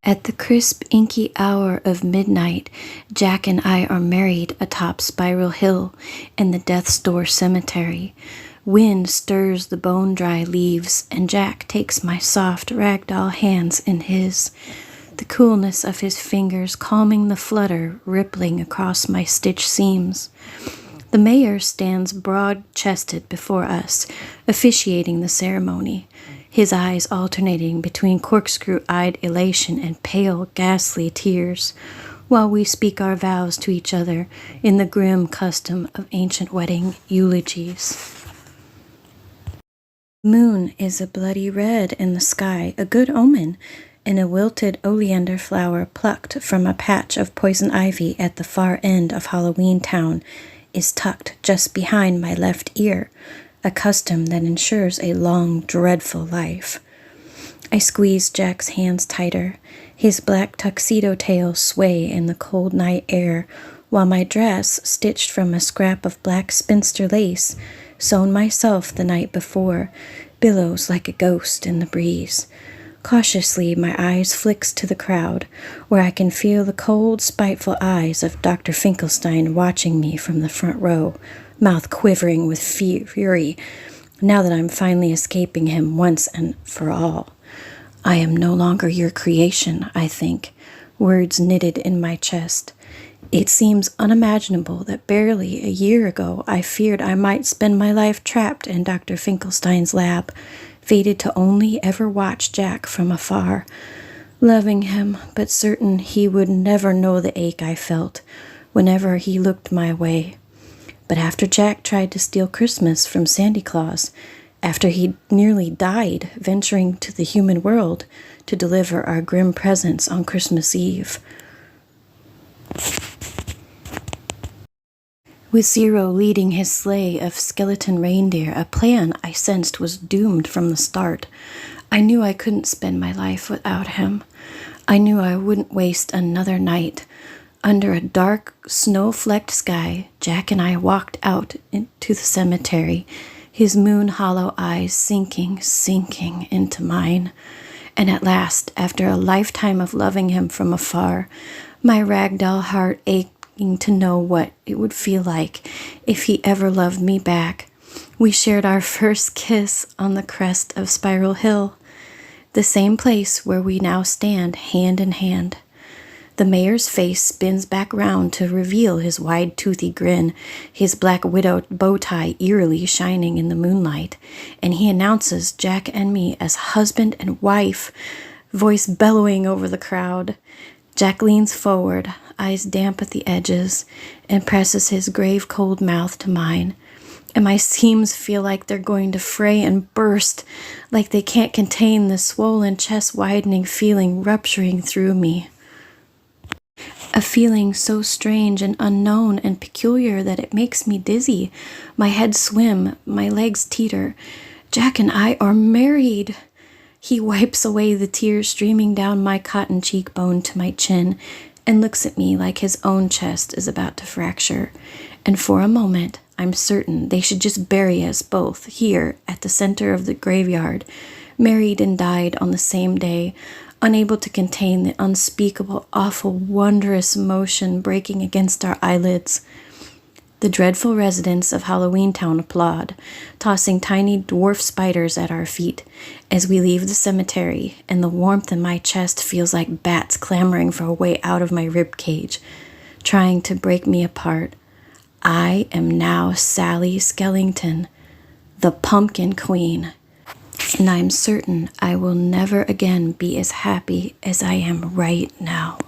At the crisp, inky hour of midnight, Jack and I are married atop Spiral Hill in the Death's Door Cemetery. Wind stirs the bone-dry leaves, and Jack takes my soft ragdoll hands in his, the coolness of his fingers calming the flutter rippling across my stitched seams. The mayor stands broad-chested before us, officiating the ceremony, his eyes alternating between corkscrew-eyed elation and pale, ghastly tears, while we speak our vows to each other in the grim custom of ancient wedding eulogies. Moon is a bloody red in the sky, a good omen, and a wilted oleander flower plucked from a patch of poison ivy at the far end of Halloween Town is tucked just behind my left ear, a custom that ensures a long, dreadful life. I squeeze Jack's hands tighter, his black tuxedo tail sway in the cold night air, while my dress, stitched from a scrap of black spinster lace, sewn myself the night before, billows like a ghost in the breeze. Cautiously, my eyes flicks to the crowd, where I can feel the cold, spiteful eyes of Dr. Finkelstein watching me from the front row, mouth quivering with fury, now that I'm finally escaping him once and for all. I am no longer your creation, I think, words knitted in my chest. It seems unimaginable that barely a year ago I feared I might spend my life trapped in Dr. Finkelstein's lab, fated to only ever watch Jack from afar, loving him, but certain he would never know the ache I felt whenever he looked my way. But after Jack tried to steal Christmas from Santa Claus, after he nearly died venturing to the human world to deliver our grim presents on Christmas Eve, with Zero leading his sleigh of skeleton reindeer, a plan I sensed was doomed from the start, I knew I couldn't spend my life without him. I knew I wouldn't waste another night. Under a dark, snow-flecked sky, Jack and I walked out into the cemetery, his moon-hollow eyes sinking into mine. And at last, after a lifetime of loving him from afar, my ragdoll heart aching to know what it would feel like if he ever loved me back, we shared our first kiss on the crest of Spiral Hill, the same place where we now stand hand in hand. The mayor's face spins back round to reveal his wide, toothy grin, his black widow bow tie eerily shining in the moonlight, and he announces Jack and me as husband and wife, voice bellowing over the crowd. Jack leans forward, eyes damp at the edges, and presses his grave, cold mouth to mine, and my seams feel like they're going to fray and burst, like they can't contain the swollen, chest-widening feeling rupturing through me. A feeling so strange and unknown and peculiar that it makes me dizzy. My head swim, my legs teeter. Jack and I are married. He wipes away the tears streaming down my cotton cheekbone to my chin and looks at me like his own chest is about to fracture. And for a moment, I'm certain they should just bury us both here at the center of the graveyard, married and died on the same day, unable to contain the unspeakable, awful, wondrous emotion breaking against our eyelids. The dreadful residents of Halloween Town applaud, tossing tiny dwarf spiders at our feet as we leave the cemetery, and the warmth in my chest feels like bats clamoring for a way out of my rib cage, trying to break me apart. I am now Sally Skellington, the Pumpkin Queen, and I'm certain I will never again be as happy as I am right now.